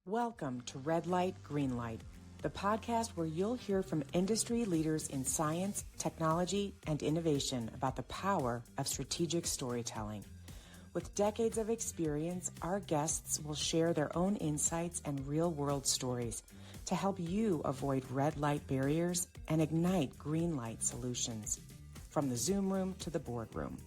Welcome to Red Light, Green Light, the podcast where you'll hear from industry leaders in science, technology, and innovation about the power of strategic storytelling. With decades of experience, our guests will share their own insights and real-world stories to help you avoid red light barriers and ignite green light solutions, from the Zoom room to the boardroom.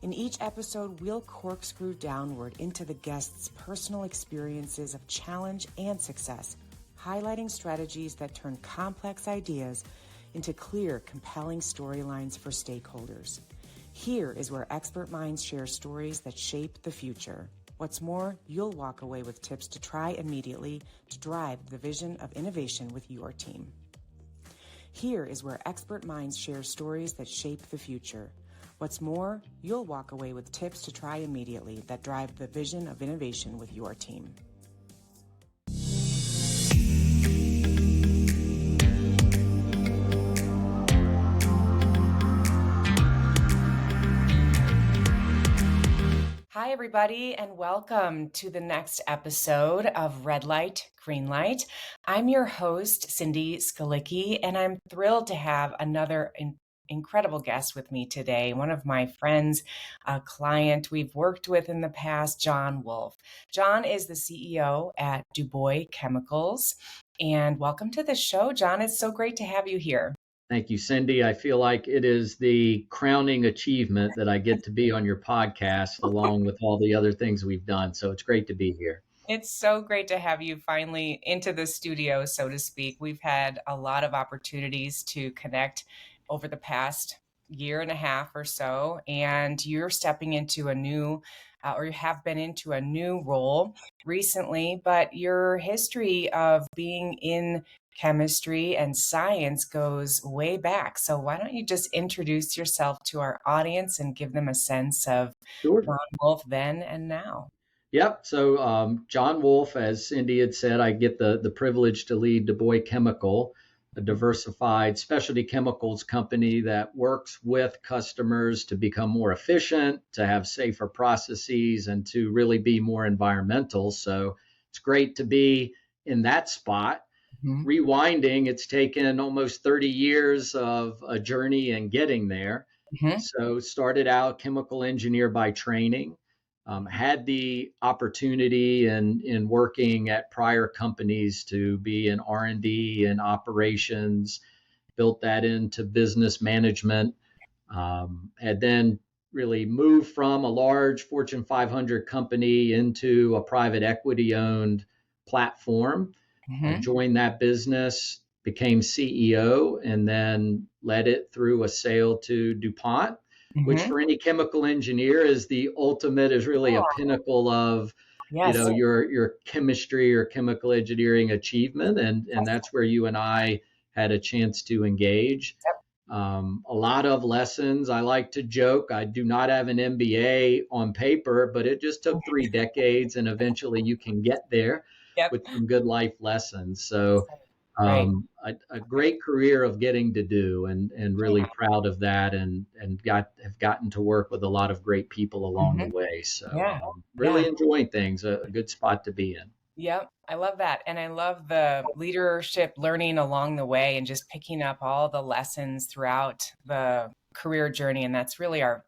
In each episode, we'll corkscrew downward into the guests' personal experiences of challenge and success, highlighting strategies that turn complex ideas into clear, compelling storylines for stakeholders. Here is where expert minds share stories that shape the future. What's more, you'll walk away with tips to try immediately to drive the vision of innovation with your team. Here is where expert minds share stories that shape the future. What's more, you'll walk away with tips to try immediately that drive the vision of innovation with your team. Hi, everybody, and welcome to the next episode of Red Light, Green Light. I'm your host, Cindy Skalicky, and I'm thrilled to have another incredible guest with me today. One of my friends, a client we've worked with in the past, John Wolf. John is the CEO at Dubois Chemicals. And welcome to the show, John. It's so great to have you here. Thank you, Cindy. I feel like it is the crowning achievement that I get to be on your podcast along with all the other things we've done. So it's great to be here. It's so great to have you finally into the studio, so to speak. We've had a lot of opportunities to connect over the past year and a half or so, and you're stepping into a new, or you have been into a new role recently, but your history of being in chemistry and science goes way back. So why don't you just introduce yourself to our audience and give them a sense of Sure. John Wolf then and now? Yep. So John Wolf, as Cindy had said, I get the privilege to lead Dubois Chemical, a diversified specialty chemicals company that works with customers to become more efficient, to have safer processes, and to really be more environmental. So it's great to be in that spot. Mm-hmm. Rewinding, it's taken almost 30 years of a journey and getting there. Mm-hmm. So started out chemical engineer by training. Had the opportunity in working at prior companies to be in R&D and operations, built that into business management, and then really moved from a large Fortune 500 company into a private equity owned platform. Joined that business, became CEO, and then led it through a sale to DuPont. Mm-hmm. Which for any chemical engineer is the ultimate, is really a pinnacle of, yes, your chemistry or chemical engineering achievement. And that's where you and I had a chance to engage. Yep. A lot of lessons. I like to joke, I do not have an MBA on paper, but it just took 3 decades and eventually you can get there. Yep. With some good life lessons. So a great career of getting to do and really proud of that and have gotten to work with a lot of great people along the way. So really enjoying things, a good spot to be in. Yep. I love that. And I love the leadership learning along the way and just picking up all the lessons throughout the career journey. And that's really our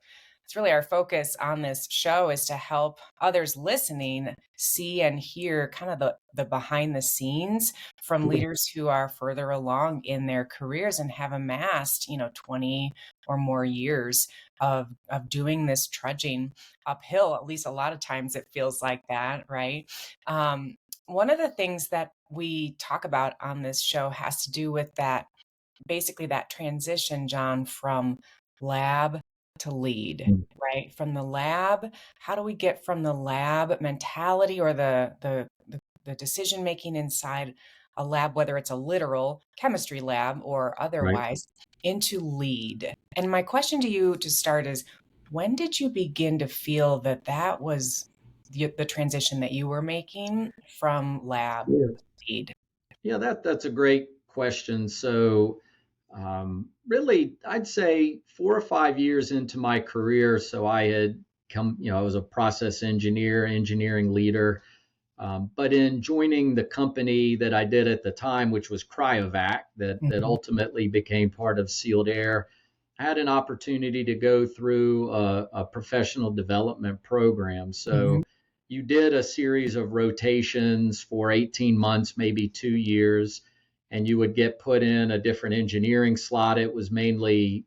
focus on this show, is to help others listening see and hear kind of the behind the scenes from leaders who are further along in their careers and have amassed, 20 or more years of doing this trudging uphill. At least a lot of times it feels like that, right? One of the things that we talk about on this show has to do with that, basically that transition, John, from lab to lead, right? From the lab, how do we get from the lab mentality or the decision making inside a lab, whether it's a literal chemistry lab or otherwise, into lead? And my question to you to start is, when did you begin to feel that was the transition that you were making from lab to lead? Yeah, that's a great question. So really, I'd say 4 or 5 years into my career. So I had come, I was a process engineering leader, But in joining the company that I did at the time, which was Cryovac, that Mhm. ultimately became part of Sealed Air, I had an opportunity to go through a professional development program. Mhm. So you did a series of rotations for 18 months, maybe 2 years, and you would get put in a different engineering slot. It was mainly,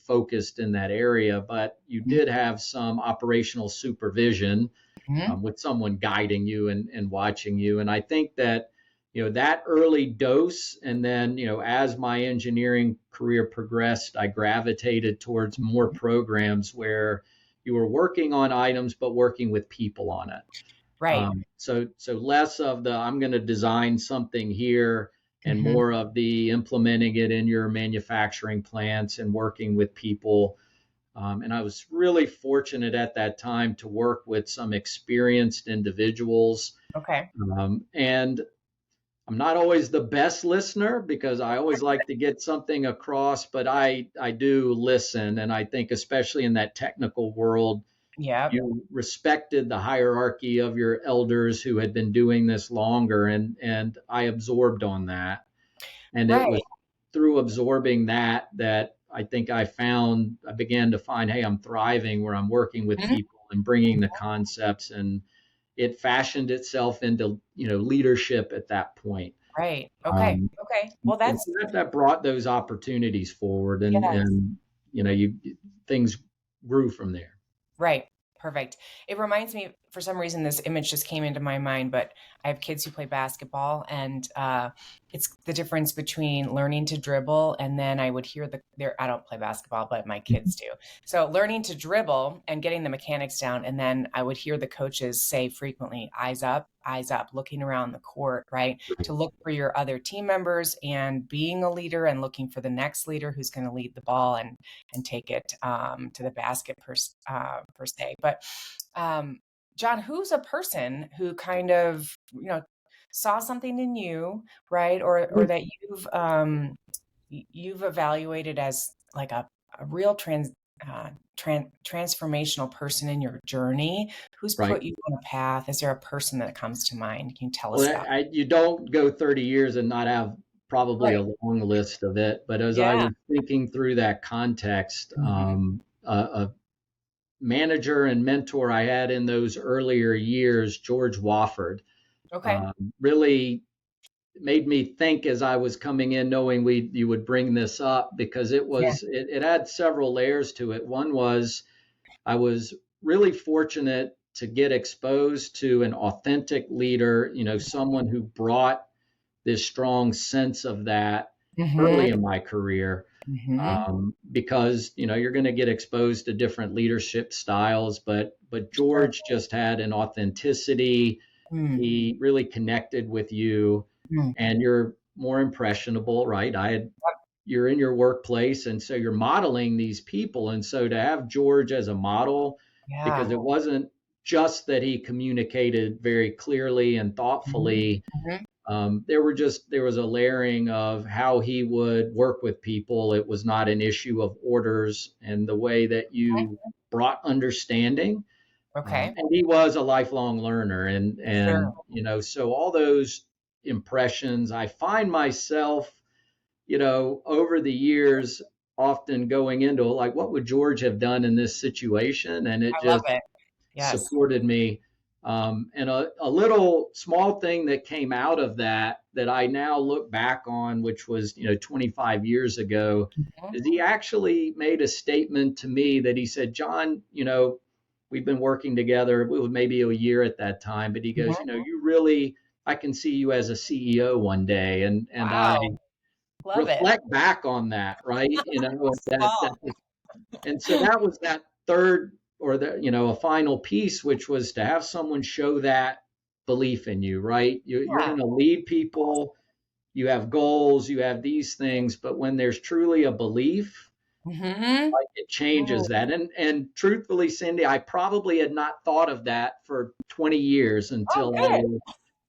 focused in that area, but you Mhm. did have some operational supervision Mhm. with someone guiding you and watching you. And I think that, that early dose, and then, as my engineering career progressed, I gravitated towards more programs where you were working on items, but working with people on it. Right. So less of the I'm going to design something here and Mhm. more of the implementing it in your manufacturing plants and working with people. And I was really fortunate at that time to work with some experienced individuals. Okay. And I'm not always the best listener because I always like to get something across, but I do listen. And I think, especially in that technical world, Yep. you respected the hierarchy of your elders who had been doing this longer. And I absorbed on that. And it was Right. through absorbing that I think I began to find, hey, I'm thriving where I'm working with Mhm. people and bringing the concepts, and it fashioned itself into, leadership at that point. Right. Okay. Um, Okay. Well, and that's so that brought those opportunities forward, and yes. you things grew from there. Right. Perfect. It reminds me, for some reason, this image just came into my mind, but I have kids who play basketball, and it's the difference between learning to dribble and then I would hear I don't play basketball, but my kids do. So learning to dribble and getting the mechanics down, and then I would hear the coaches say frequently, eyes up, looking around the court, right? To look for your other team members and being a leader and looking for the next leader who's going to lead the ball and take it to the basket per se. But um, John, who's a person who kind of saw something in you, right, or that you've evaluated as like a real transformational person in your journey who's Right. put you on a path? Is there a person that comes to mind? Can you tell us Well, about? you don't go 30 years and not have probably a Right. long list of it. But as I Yeah. was thinking through that context, Hmm. a manager and mentor I had in those earlier years, George Wofford, Okay. really made me think as I was coming in, knowing you would bring this up, because Yeah. it had several layers to it. One was I was really fortunate to get exposed to an authentic leader, someone who brought this strong sense of that Hmm. early in my career. Hmm. Because you're going to get exposed to different leadership styles, but Sure. George just had an authenticity. Mm. He really connected with you, Mm. and you're more impressionable, right? You're in your workplace, and so you're modeling these people, and so to have George as a model, because Yeah. it wasn't just that he communicated very clearly and Mhm. thoughtfully. Mhm. There was a layering of how he would work with people. It was not an issue of orders, and the way that you brought understanding. Okay. And he was a lifelong learner, and Sure. so all those impressions, I find myself, over the years, often going into like, what would George have done in this situation? And it I love just it. Yes. supported me. And a little small thing that came out of that I now look back on, which was 25 years ago, Mhm. is he actually made a statement to me that he said, John, we've been working together. It was maybe a year at that time, but he Mhm. goes, you really, I can see you as a CEO one day. And I Wow. Love it. reflect back on that, right? Small. And so that was that third, or a final piece, which was to have someone show that belief in you, right? You're Yeah. going to lead people. You have goals, you have these things, but when there's truly a belief, Mhm. like, it changes Mm. that. And truthfully, Cindy, I probably had not thought of that for 20 years Oh, until I good. was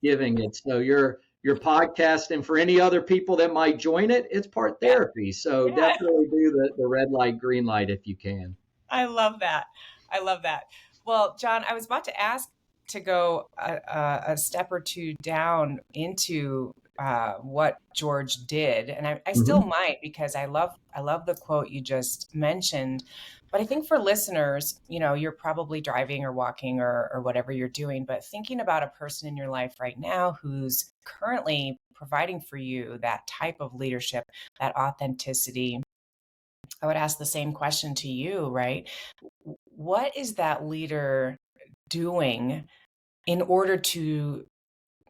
giving it. So your podcast, and for any other people that might join it, it's part Yeah. therapy. So Yeah. definitely do the red light, green light if you can. I love that. I love that. Well, John, I was about to ask to go a step or two down into what George did, and I still Mhm. might, because I love the quote you just mentioned. But I think for listeners, you're probably driving or walking or whatever you're doing, but thinking about a person in your life right now who's currently providing for you that type of leadership, that authenticity. I would ask the same question to you, right? What is that leader doing in order to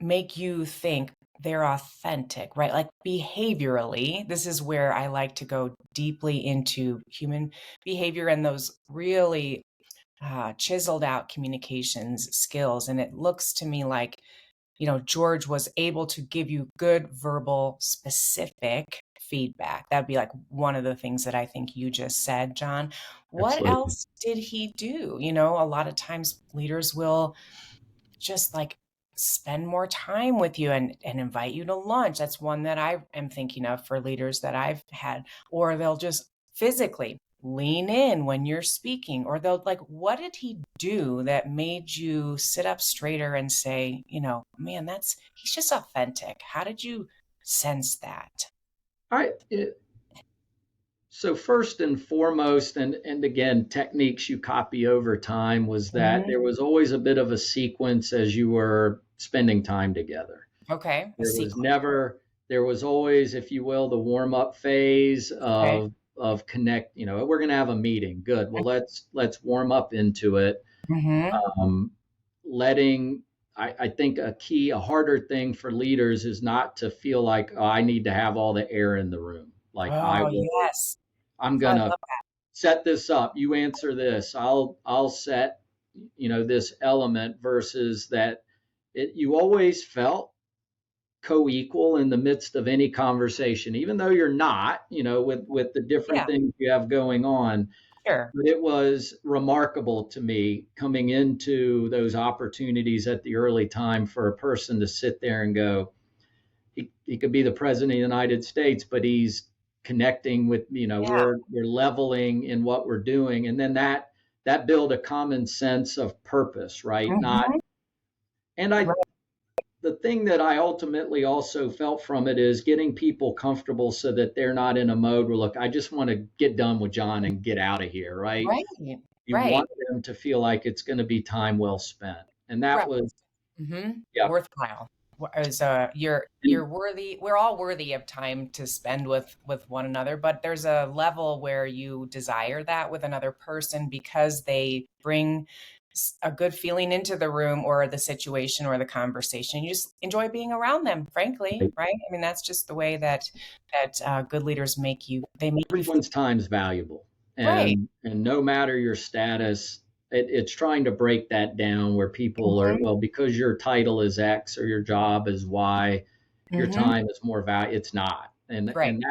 make you think they're authentic, right? Like behaviorally, this is where I like to go deeply into human behavior and those really chiseled out communications skills. And it looks to me like, George was able to give you good verbal, specific feedback. That'd be like one of the things that I think you just said, John. What Absolutely. else did he do? A lot of times leaders will just like spend more time with you and invite you to lunch. That's one that I am thinking of for leaders that I've had. Or they'll just physically lean in when you're speaking, or they'll like, what did he do that made you sit up straighter and say, man, he's just authentic. How did you sense that? I it, so first and foremost, and again, techniques you copy over time was that Mhm. there was always a bit of a sequence as you were spending time together. Okay, a There was sequence. never, there was always, if you will, the warm up phase Okay. of connect. We're going to have a meeting. Good. Well, let's warm up into it. Mm-hmm. Um, letting I think a harder thing for leaders is not to feel like, oh, I need to have all the air in the room. Like Oh, yes. I'm I gonna love set this up. You answer this. I'll set, this element versus that. You always felt co-equal in the midst of any conversation, even though you're not, with the different Yeah, things you have going on. sure. But it was remarkable to me coming into those opportunities at the early time for a person to sit there and go, he could be the president of the United States, but he's connecting with, Yeah. we're leveling in what we're doing. And then that build a common sense of purpose, right? Not, Hmm. and the thing that I ultimately also felt from it is getting people comfortable so that they're not in a mode where, look, I just want to get done with John and get out of here, right? Right, You right. want them to feel like it's going to be time well spent. And that Right. was, yeah. Worthwhile. As you're And worthy. We're all worthy of time to spend with one another, but there's a level where you desire that with another person because they bring a good feeling into the room or the situation or the conversation. You just enjoy being around them, frankly, right? I mean, that's just the way that good leaders make you. They make you feel everyone's time is valuable. right. And no matter your status, it's trying to break that down where people are, Hmm. well, because your title is X or your job is Y, your Hmm. time is more valuable. It's not. Right. And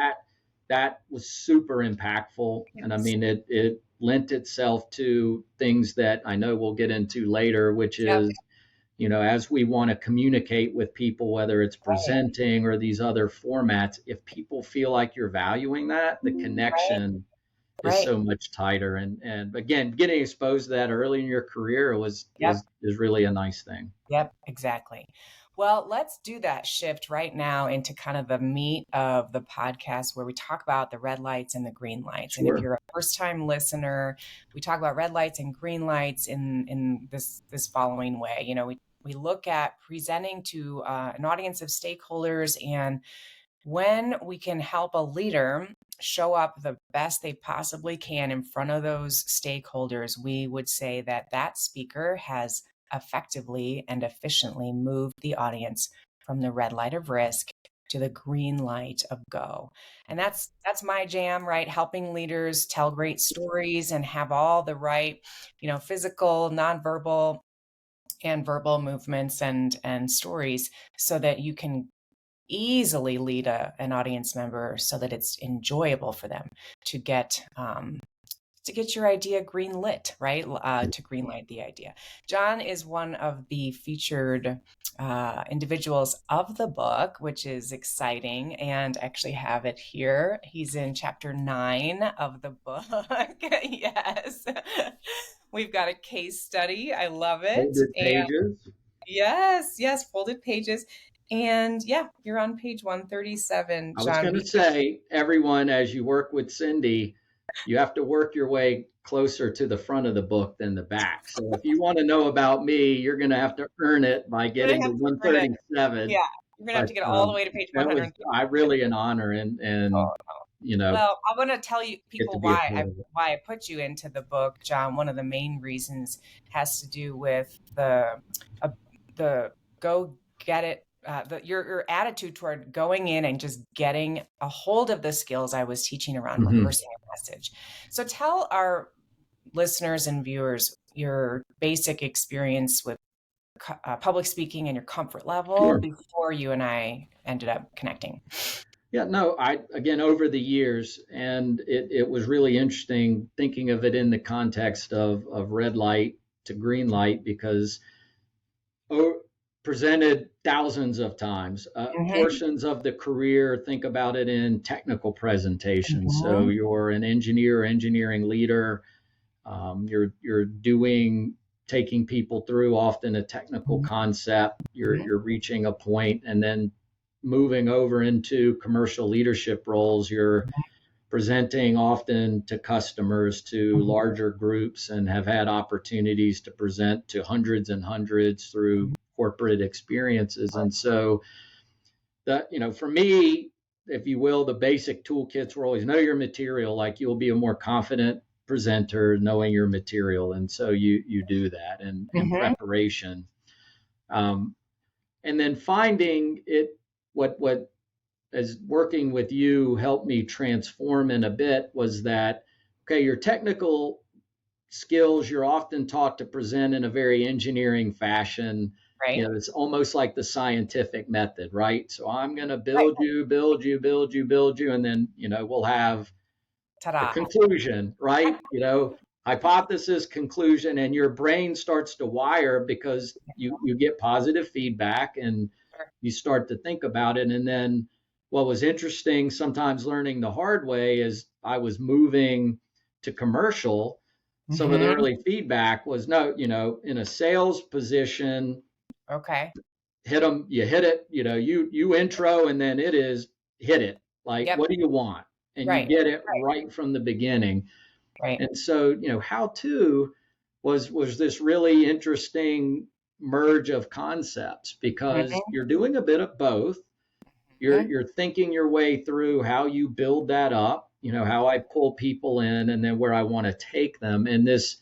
that was super impactful. And I Yes. mean, it lent itself to things that I know we'll get into later, which Yep. is, as we want to communicate with people, whether it's Right. presenting or these other formats, if people feel like you're valuing that, the Right. connection is Right. so much tighter. And again, getting exposed to that early in your career was Yep. is really a nice thing. Yep, exactly. Well, let's do that shift right now into kind of the meat of the podcast where we talk about the red lights and the green lights. And if Sure. you're a first-time listener, we talk about red lights and green lights in this following way. We look at presenting to an audience of stakeholders, and when we can help a leader show up the best they possibly can in front of those stakeholders, we would say that that speaker has effectively and efficiently moved the audience from the red light of risk to the green light of go. And that's my jam, right? Helping leaders tell great stories and have all the right, physical, nonverbal and verbal movements and stories so that you can easily lead an audience member so that it's enjoyable for them to get your idea green lit, right? To green light the idea. John is one of the featured individuals of the book, which is exciting, and actually have it here. He's in chapter 9 of the book. Yes. We've got a case study. I love it. Folded And pages. yes, yes, folded pages. And yeah, you're on page 137, I was John. going to say, everyone, as you work with Cindy, you have to work your way closer to the front of the book than the back. So if you want to know about me, you're going to have to earn it by You're gonna getting to have to earn it. 137. Yeah, you're gonna have But to get all the way to page that was 137. I really an honor, and Oh, you know, well, I want to tell you get to people be a part of it. why I put you into the book, John. One of the main reasons has to do with uh, the go get it, your attitude toward going in and just getting a hold of the skills I was teaching around Mhm. rehearsing a message. So tell our listeners and viewers your basic experience with public speaking and your comfort level Sure. before you and I ended up connecting. Yeah, no, again, over the years, and it was really interesting thinking of it in the context of red light to green light because oh, presented thousands of times. Hmm. Portions of the career, think about it in technical presentations. So Hmm. you're an engineer, engineering leader. You're doing taking people through often a technical concept. You're reaching a point, and then moving over into commercial leadership roles. You're presenting often to customers, to larger groups, and have had opportunities to present to hundreds and hundreds through corporate experiences. And so that, for me, if you will, the basic toolkits were always know your material, like you'll be a more confident presenter knowing your material. And so you do that in Hmm. preparation. Um, and then finding it, what as working with you helped me transform in a bit was that, okay, your technical skills you're often taught to present in a very engineering fashion. Right. It's almost like the scientific method, right? So I'm going to Right. build you, build you, build you, build you, and then we'll have the Ta-da. conclusion, right? Hypothesis, conclusion, and your brain starts to wire because you get positive feedback and Sure. you start to think about it. And then what was interesting, sometimes learning the hard way, is I was moving to commercial. Some of the Hmm. early feedback was no, in a sales position, Okay. hit them, you hit it, you intro, and then it is hit it. Like, Yep. what do you want? And you Right. get it Right. right from the beginning. Right. And so, how to was this really interesting merge of concepts because Hmm. you're doing a bit of both. You're thinking your way through how you build that up, how I pull people in and then where I want to take them. And this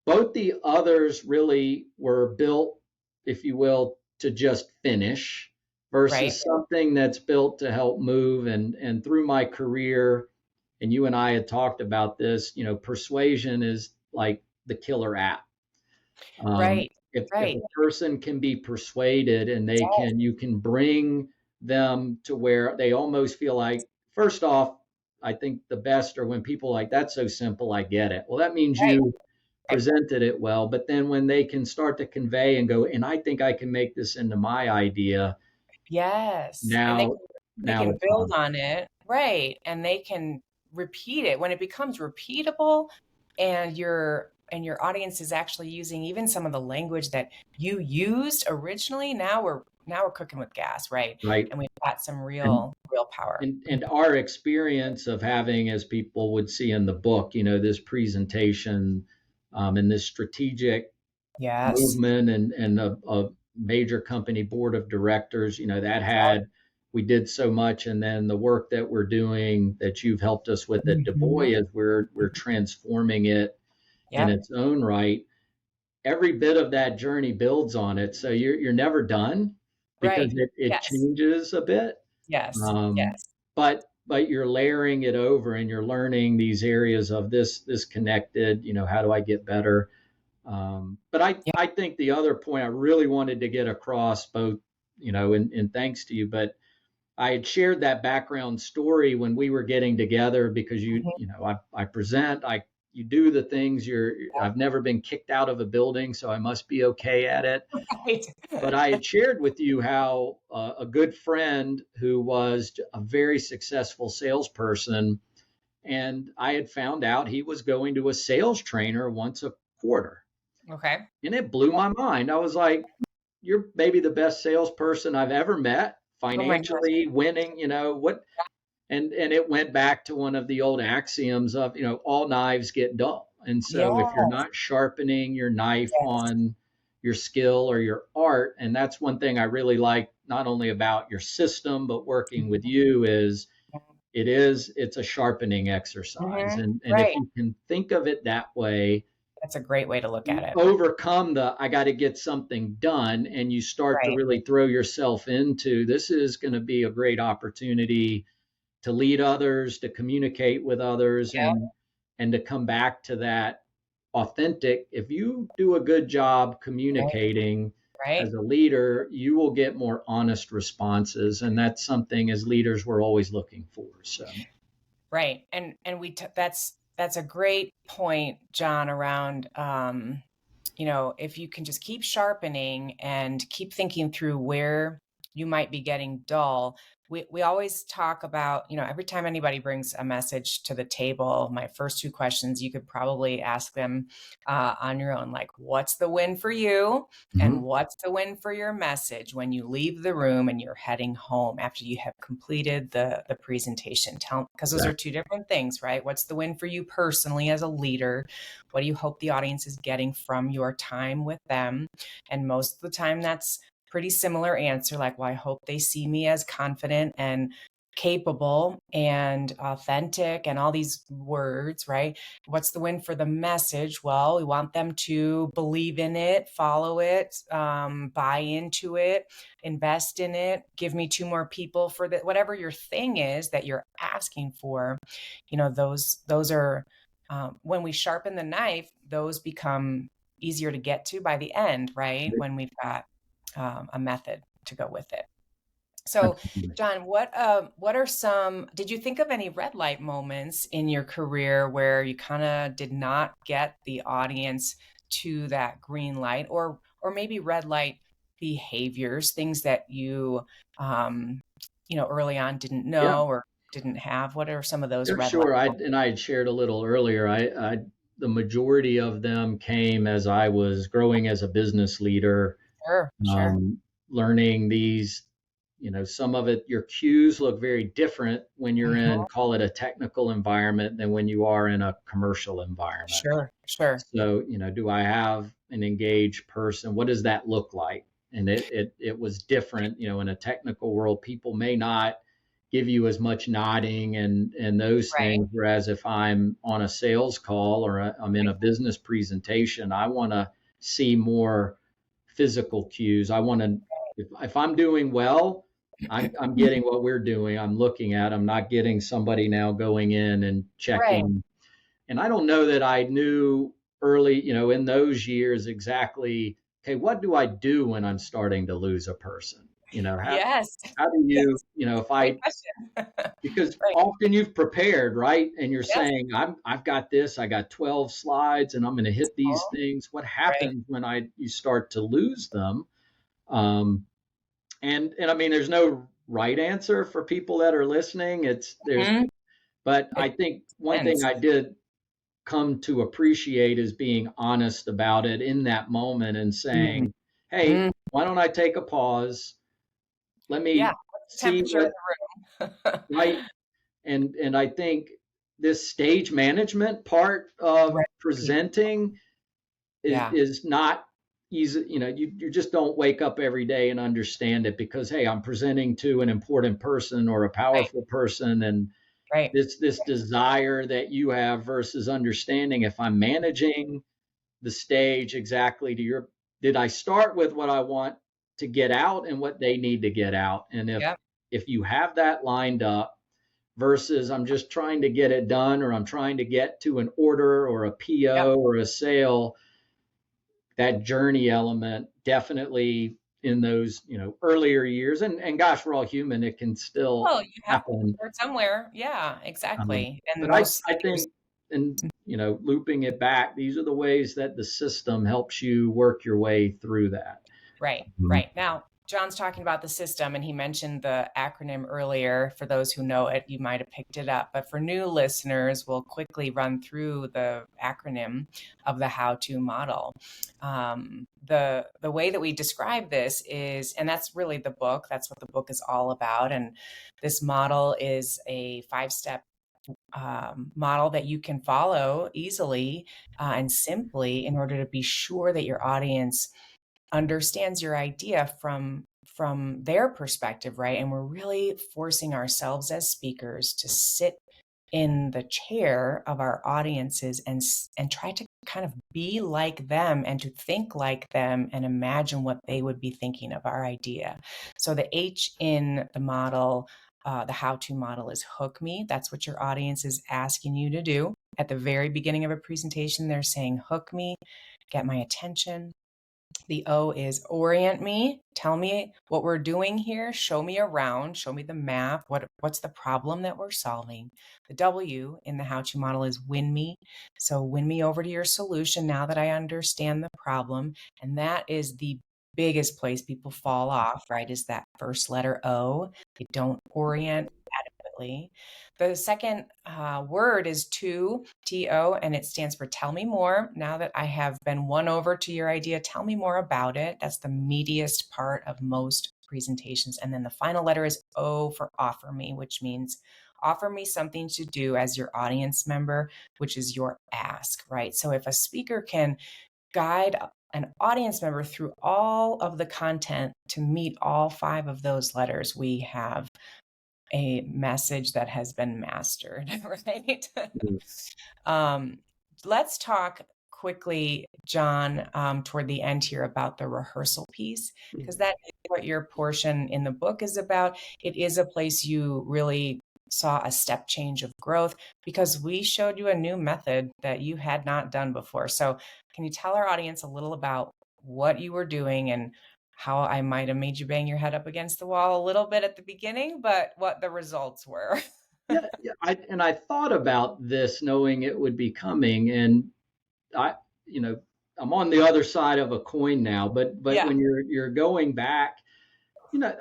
both the others really were built, if you will, to just finish Right. versus something that's built to help move. And through my career, and you and I had talked about this, persuasion is like the killer app. Right. If Right. a person can be persuaded and Yes. you can bring them to where they almost feel like, first off, I think the best are when people like, that's so simple, I get it. Well, that means Right. you Right. presented it well, but then when they can start to convey and go, and I think I can make this into my idea, Yes. And now they now can it's build on. on it. Right. And they can repeat it when it becomes repeatable and your audience is actually using even some of the language that you used originally. Now we're cooking with gas, right? Right. And we've got some And real power. and our experience of having, as people would see in the book, this presentation, and this strategic Yes. movement, and a major company board of directors, that had we did so much, and then the work that we're doing that you've helped us with at Mhm. Dubois is we're transforming it in Yep. its own right. Every bit of that journey builds on it, so you're never done because Right. it Yes. changes a bit. Yes. um, Yes. but you're layering it over and you're learning these areas of this connected, how do I get better. But Yep. I think the other point I really wanted to get across, both, and thanks to you, but I had shared that background story when we were getting together because Mhm. I present, you do the things. I've never been kicked out of a building, so I must be okay at it. Right. But I had shared with you how a good friend who was a very successful salesperson, and I had found out he was going to a sales trainer once quarter. Okay. And it blew my mind. I was like, you're maybe the best salesperson I've ever met, Oh my gosh. financially winning, what, and it went back to one of the old axioms of, all knives get dull. And so if you're Yes. not sharpening your knife Yes. on your skill or your art, and that's one thing I really like not only about your system, but working with you is it's a sharpening exercise. Mm-hmm. And if Right. you can think of it that way, That's a great way to look at you it. overcome the I got to get something done, and you start to Right. really throw yourself into this is going to be a great opportunity to lead others, to communicate with others, Yeah. and to come back to that authentic. If you do a good job Right. communicating as Right. a leader, you will get more honest responses, and that's something as leaders we're always looking for. So Right. And that's a great point, John, around if you can just keep sharpening and keep thinking through where you might be getting dull. We always talk about, every time anybody brings a message to the table, my first two questions, you could probably ask them on your own, like, what's the win for you? And mhm, what's the win for your message when you leave the room and you're heading home after you have completed the presentation? Because those are exactly. two different things, right? What's the win for you personally as a leader? What do you hope the audience is getting from your time with them? And most of the time, that's pretty similar answer, like, well, I hope they see me as confident and capable and authentic and all these words, right? What's the win for the message? Well, we want them to believe in it, follow it, buy into it, invest in it, give me two more people for that, whatever your thing is that you're asking for. Those are when we sharpen the knife, those become easier to get to by the end, right? When we've got a method to go with it. So, Absolutely. John, what are some? Did you think of any red light moments in your career where you kind of did not get the audience to that green light, or maybe red light behaviors, things that um, early on didn't Yeah. know or didn't have? What are some of those Yeah, red light sure. moments? I had shared a little earlier. The majority of them came as I was growing as a business leader, Sure, sure. um, learning these. Some of it, your cues look very different when you're Mhm. in, call it a technical environment, than when you are in a commercial environment. Sure, sure. So, do I have an engaged person? What does that look like? And it was different, in a technical world, people may not give you as much nodding and those Right, things. Whereas if I'm on a sales call or I'm in a business presentation, I want to see more physical cues. I want to, if I'm doing well, I'm getting what we're doing. I'm looking at, I'm not getting somebody now going in and right, checking. And I don't know that I knew early, in those years exactly, okay, what do I do when I'm starting to lose a person? yes, How do you, yes. if Great I, question. because Right. often you've prepared, right? And you're Yes. saying, I've got this, I got 12 slides and I'm going to hit these Oh, things. What right. happens when you start to lose them? Um, and I mean, there's no right answer for people that are listening. Mhm. But It I think one thing depends. I did come to appreciate is being honest about it in that moment and Mm, saying, hey, mm. why don't I take a pause? Let Yeah, me what's the see temperature in what, the room? right. And I think this stage management part of Right. presenting Yeah, is not easy. You just don't wake up every day and understand it because, hey, I'm presenting to an important person or a right, powerful person. And right. this desire that you have versus understanding if I'm managing the stage exactly to your, did I start with what I want to get out and what they need to get out? And Yep, if you have that lined up versus I'm just trying to get it done or I'm trying to get to an order or a yep. PO or a sale, that journey element definitely in those, earlier years, and gosh, we're all human, it can still Well, you have to happen. start somewhere. Yeah, um, exactly. And but I, most I leaders. think, and looping it back, these are the ways that the system helps you work your way through that. Right, Mhm. right. Now, John's talking about the system, and he mentioned the acronym earlier. For those who know it, you might have picked it up. But for new listeners, we'll quickly run through the acronym of the how-to model. The way that we describe this is, and that's really the book. That's what the book is all about. And this model is a 5-step model that you can follow easily and simply in order to be sure that your audience understands your idea from their perspective, right? And we're really forcing ourselves as speakers to sit in the chair of our audiences and try to kind of be like them and to think like them and imagine what they would be thinking of our idea. So the H in the model, the how-to model, is hook me. That's what your audience is asking you to do. At the very beginning of a presentation, they're saying, hook me, get my attention. The O is orient me. Tell me what we're doing here. Show me around. Show me the map. What's the problem that we're solving? The W in the how-to model is win me. So win me over to your solution now that I understand the problem. And that is the biggest place people fall off, right? Is that first letter O. They don't orient adequately. The second word is TO, and it stands for tell me more. Now that I have been won over to your idea, tell me more about it. That's the meatiest part of most presentations. And then the final letter is O for offer me, which means offer me something to do as your audience member, which is your ask, right? So if a speaker can guide an audience member through all of the content to meet all 5 of those letters, we have a message that has been mastered, right? um, let's talk quickly, John, toward the end here about the rehearsal piece, because that is what your portion in the book is about. It is a place you really saw a step change of growth because we showed you a new method that you had not done before. So can you tell our audience a little about what you were doing and how I might have made you bang your head up against the wall a little bit at the beginning, but what the results were? Yeah. I thought about this knowing it would be coming, and I, you know, I'm on the other side of a coin now. But Yeah, when you're going back,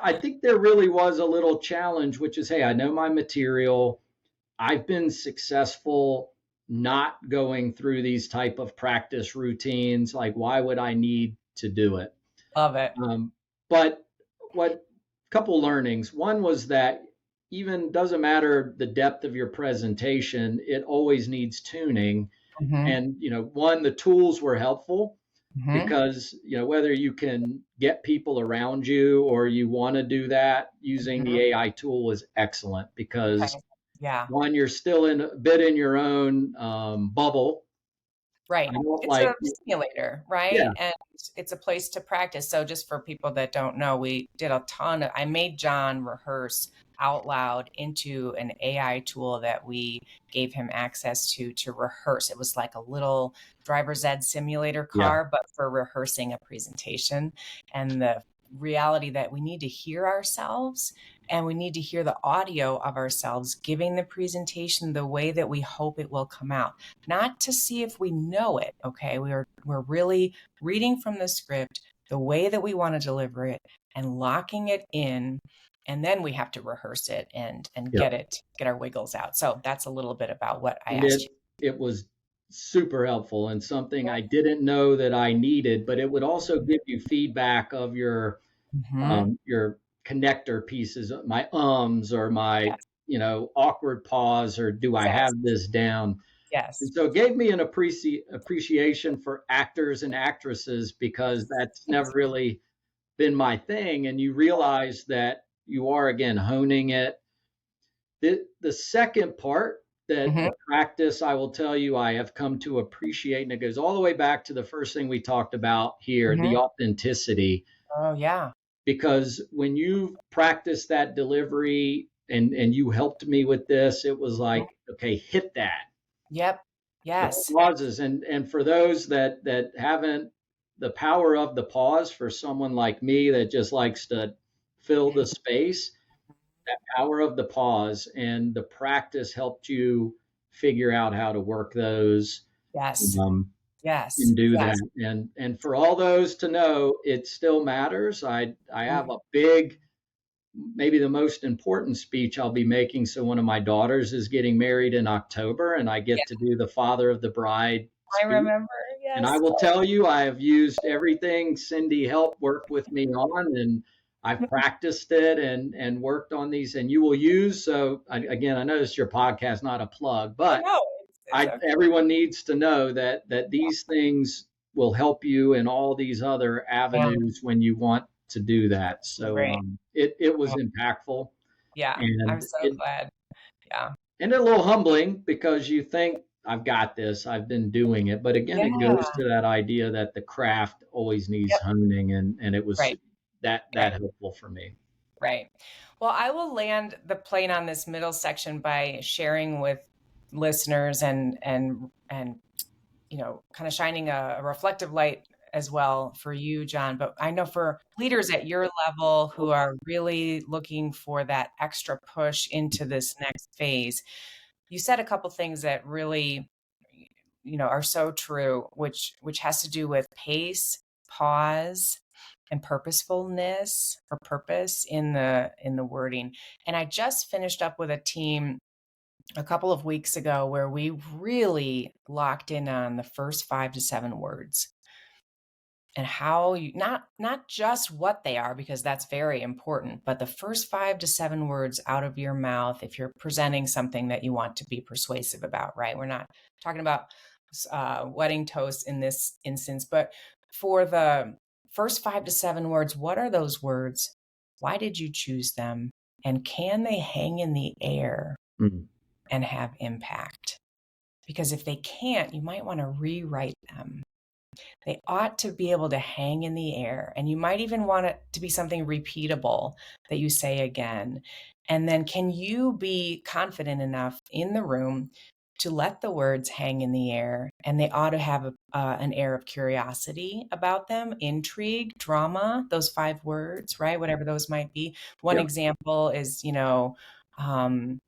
I think there really was a little challenge, which is, hey, I know my material. I've been successful not going through these type of practice routines. Like, why would I need to do it? love it. But what couple learnings. One was that even doesn't matter the depth of your presentation, it always needs tuning. Mm-hmm. And one, the tools were helpful Mm-hmm. because whether you can get people around you or you want to do that, using Mm-hmm. the AI tool was excellent because Okay. Yeah. one, you're still in a bit in your own bubble. I Right. don't It's a like. simulator, Yeah. right? And it's a place to practice. So just for people that don't know, we did a ton of, I made John rehearse out loud into an AI tool that we gave him access to rehearse. It was like a little driver's ed simulator Yeah. car, but for rehearsing a presentation. And the reality that we need to hear ourselves and we need to hear the audio of ourselves giving the presentation the way that we hope it will come out, not to see if we know it. Okay, we're really reading from the script the way that we want to deliver it and locking it in, and then we have to rehearse it and Yeah. get our wiggles out. So that's a little bit about what I And asked you. it was super helpful and something I didn't know that I needed, but it would also give you feedback of Mm-hmm. your connector pieces, my ums or my Yes, awkward pause, or do I yes, have this down? yes. And so it gave me an appreciation for actors and actresses because that's never really been my thing. And you realize that you are again honing it. The second part, that Mm-hmm. the practice, I will tell you, I have come to appreciate, and it goes all the way back to the first thing we talked about here, Mm-hmm. the authenticity. Oh yeah. Because when you practice that delivery, and you helped me with this, it was Mhm. like, okay, hit that. Yep. The Yes. pauses, and for those that haven't, the power of the pause for someone like me that just likes to fill the space, that power of the pause and the practice helped you figure out how to work those. Yes. Um, Yes. can do that. Yes. And for all those to know, it still matters. I have a big, maybe the most important speech I'll be making. So one of my daughters is getting married in October, and I get to do the father of the bride I speech. remember. And I Yes. will tell you, I have used everything Cindy helped work with me on, and I've practiced it and worked on these. And you will use. So again, I know this is your podcast, not a plug, I but know. It's okay. everyone needs to know that these things will help you in all these other Yeah. avenues when you want to do that. So Great. it was Well, impactful, yeah. I'm and so it glad. Yeah. and a little humbling because you think I've got this, I've been doing it, but again, it Yeah. goes to that idea that the craft always needs Yep. honing, and it was Right. that Right. helpful for me. Right. Well, I will land the plane on this middle section by sharing with listeners and kind of shining a reflective light as well for you, John. But I know for leaders at your level who are really looking for that extra push into this next phase, you said a couple things that really, are so true, which has to do with pace, pause, and purposefulness or purpose in the wording. And I just finished up with a team a couple of weeks ago where we really locked in on the first 5 to 7 words and how you not just what they are, because that's very important, but the first 5 to 7 words out of your mouth if you're presenting something that you want to be persuasive about, right? We're not talking about wedding toasts in this instance, but for the first 5 to 7 words, what are those words? Why did you choose them? And can they hang in the air Mm, and have impact? Because if they can't, you might want to rewrite them. They ought to be able to hang in the air, and you might even want it to be something repeatable that you say again. And then can you be confident enough in the room to let the words hang in the air? And they ought to have an air of curiosity about them, intrigue, drama, those 5 words, right? Whatever those might be. One yep, example is, um,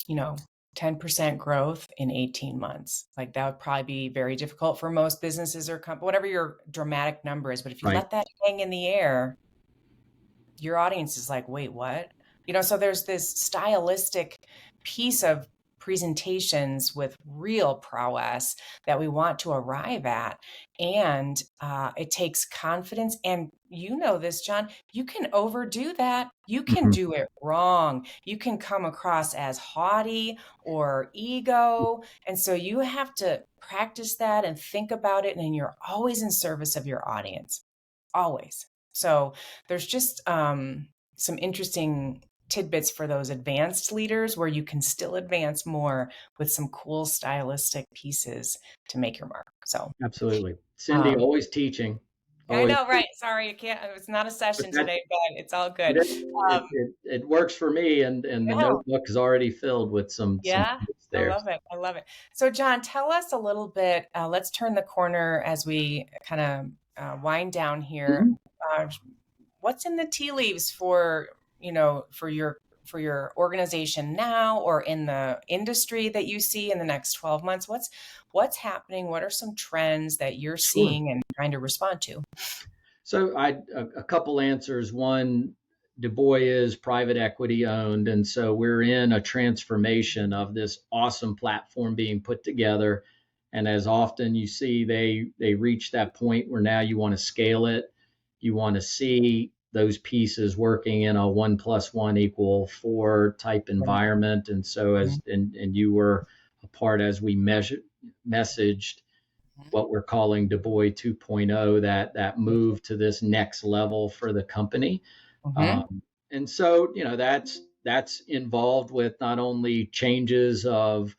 you know, 10% growth in 18 months. Like that would probably be very difficult for most businesses or whatever your dramatic number is. But if you right, let that hang in the air, your audience is like, wait, what? So there's this stylistic piece of presentations with real prowess that we want to arrive at. And it takes confidence. And you know this, John, you can overdo that. You can mhm, do it wrong. You can come across as haughty or ego. And so you have to practice that and think about it. And you're always in service of your audience, always. So there's just some interesting tidbits for those advanced leaders where you can still advance more with some cool stylistic pieces to make your mark. So absolutely. Cindy, um, always teaching, I always. know, right? Sorry, you can't. It's not a But session that today, but it's all it good. it works for me, and the Yeah, notebook is already filled with some yeah, notes I there. love it. I love it. So, John, tell us a little bit. Let's turn the corner as we kind of wind down here. Mhm. Uh, what's in the tea leaves for for your organization now, or in the industry that you see in the next 12 months? What's happening? What are some trends that you're Sure. seeing and trying to respond to? So a couple answers. One, Dubois is private equity owned, and so we're in a transformation of this awesome platform being put together. And as often you see, they reach that point where now you want to scale it. You want to see those pieces working in a 1+1=4 type environment. And so Mhm, and you were a part as we messaged what we're calling Dubois 2.0, that move to this next level for the company. mhm, And so, that's involved with not only changes of,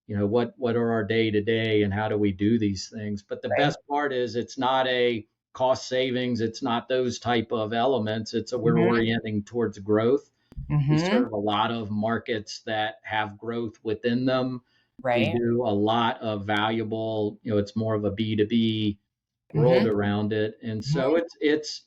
what are our day to day and how do we do these things, but the right. best part is it's not a cost savings. It's not those type of elements. We're Mhm, orienting towards growth. We mhm, serve a lot of markets that have growth within them. We right. do a lot of valuable, it's more of a B2B world Mhm, around it. And so mhm, it's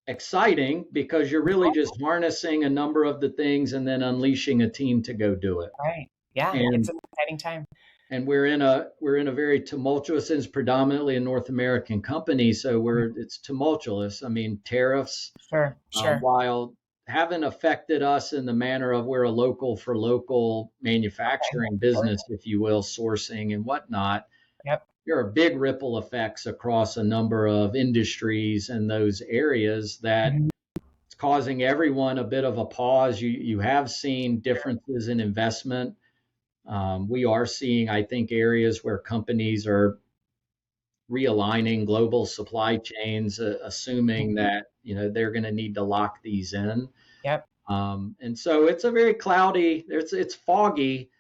exciting because you're really just harnessing a number of the things and then unleashing a team to go do it. right. Yeah, it's And an exciting time. and we're in a very tumultuous, and it's predominantly a North American company, so it's tumultuous. I mean, tariffs, Sure, sure. while haven't affected us in the manner of we're a local for local Okay. manufacturing Sure. business, if you will, sourcing and whatnot. Yep. There are big ripple effects across a number of industries in those areas that Mhm. it's causing everyone a bit of a pause. You have seen Sure. differences in investment. We are seeing, I think, areas where companies are realigning global supply chains, assuming Mhm. that they're going to need to lock these in. Yep. And so it's a very cloudy. It's foggy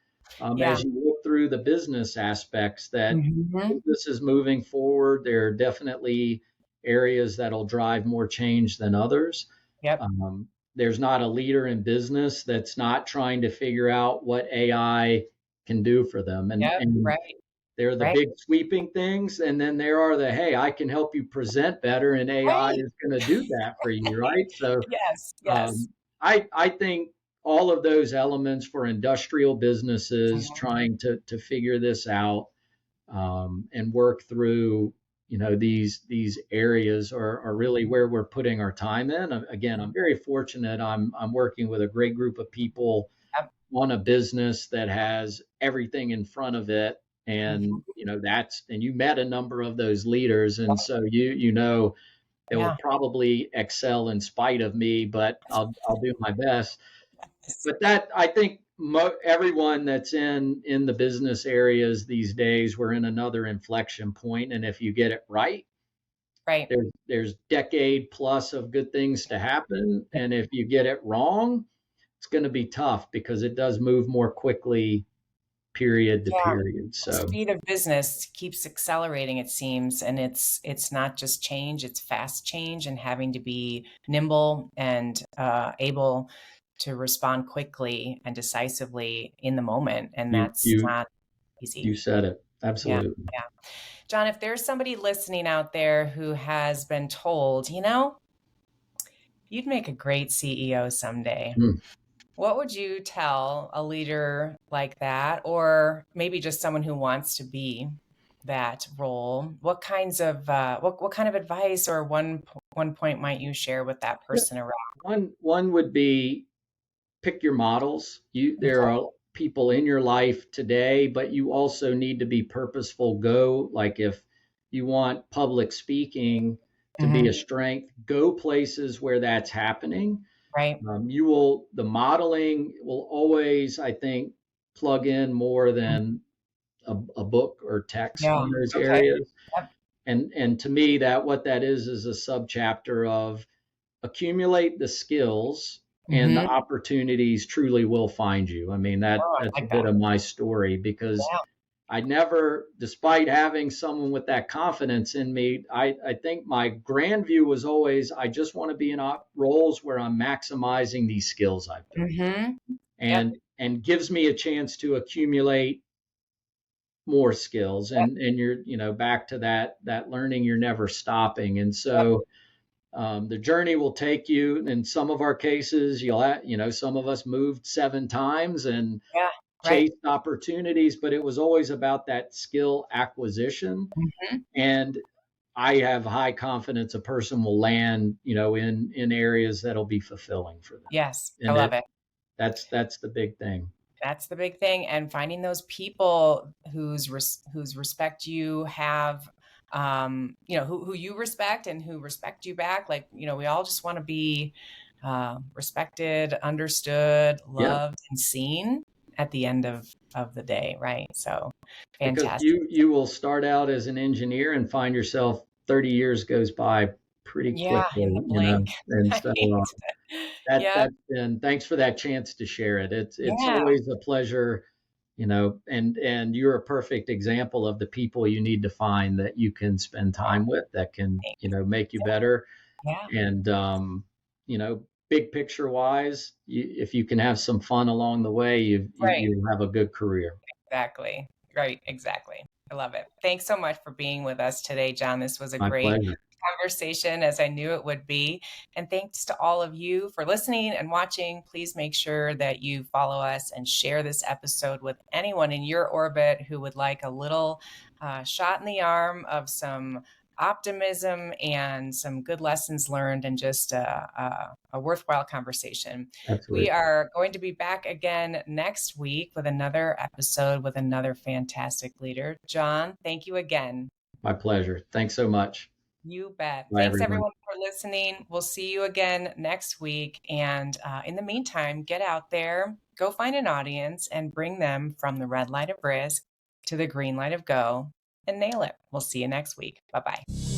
Yeah. as you look through the business aspects that Hmm. business is moving forward. There are definitely areas that'll drive more change than others. Yep. Um, there's not a leader in business that's not trying to figure out what AI can do for them. Yep. And Right. there are the Right. big sweeping things, and then there are the, hey, I can help you present better, and AI Right. is going to do that for you, right? So Yes. Yes. um, I think all of those elements for industrial businesses Mhm. trying to figure this out and work through these areas are really where we're putting our time in. Again, I'm very fortunate. I'm working with a great group of people Yep. on a business that has everything in front of it, and Mhm. that's and you met a number of those leaders, and Yep. so they will Yeah. probably excel in spite of me, but I'll do my best. Yes. But that I think everyone that's in the business areas these days, we're in another inflection point, and if you get it right, Right. there's decade plus of good things to happen, and if you get it wrong, it's going to be tough because it does move more quickly period to Yeah. period. The So speed of business keeps accelerating, it seems, and it's not just change, it's fast change and having to be nimble and able to respond quickly and decisively in the moment, and you that's you not easy. you said it Yeah. absolutely. Yeah. John, if there's somebody listening out there who has been told, you'd make a great CEO someday, Hmm. what would you tell a leader like that, or maybe just someone who wants to be that role? What kinds of what kind of advice or one point might you share with that Yeah. person around? One would be pick your models. There Okay. are people in your life today, but you also need to be purposeful. Go like if you want public speaking to be a Hmm. strength, go places where that's happening. Right. The modeling will always, I think, plug in more than a book or text Yeah. in those Okay. areas. Yep. And to me, that what that is a subchapter of accumulate the skills, and the Hmm. opportunities truly will find you. I mean, Oh, I that's a like bit that. of my story because Yeah. I never, despite having someone with that confidence in me, I think my grand view was always I just want to be in roles where I'm maximizing these skills I've built, Hmm. Yep. and gives me a chance to accumulate more skills, Yep. and you're back to that learning, you're never stopping. And Yep. so the journey will take you. In some of our cases, some of us moved 7 times and Yeah. Right. chased opportunities, but it was always about that skill acquisition. Hmm. And I have high confidence a person will land, in areas that'll be fulfilling for them. Yes. I And love it. that's the big thing. That's the big thing, and finding those people whose respect you have, who you respect and who respect you back. Like, we all just want to be respected, understood, Yeah, loved, and seen at the end of the day, right? So, because fantastic. you will start out as an engineer and find yourself 30 years goes by pretty Yeah, in the quickly, blink, and right? so Yep. that's been, thanks for that chance to share it. It's Yeah. always a pleasure, and you're a perfect example of the people you need to find that you can spend time with that can, Thanks. make you better. Yeah. And big picture wise, if you can have some fun along the way, Right. you'll have a good career. Exactly. Right. Exactly. I love it. Thanks so much for being with us today, John. This was a My great pleasure. conversation, as I knew it would be. And thanks to all of you for listening and watching. Please make sure that you follow us and share this episode with anyone in your orbit who would like a little shot in the arm of some optimism and some good lessons learned, and just a worthwhile conversation. We Absolutely. are going to be back again next week with another episode with another fantastic leader. John, thank you again. My pleasure. Thanks so much. You bet. Bye, Thanks, everyone. everyone, for listening. We'll see you again next week. And in the meantime, get out there, go find an audience, and bring them from the red light of risk to the green light of go, and nail it. We'll see you next week. Bye-bye.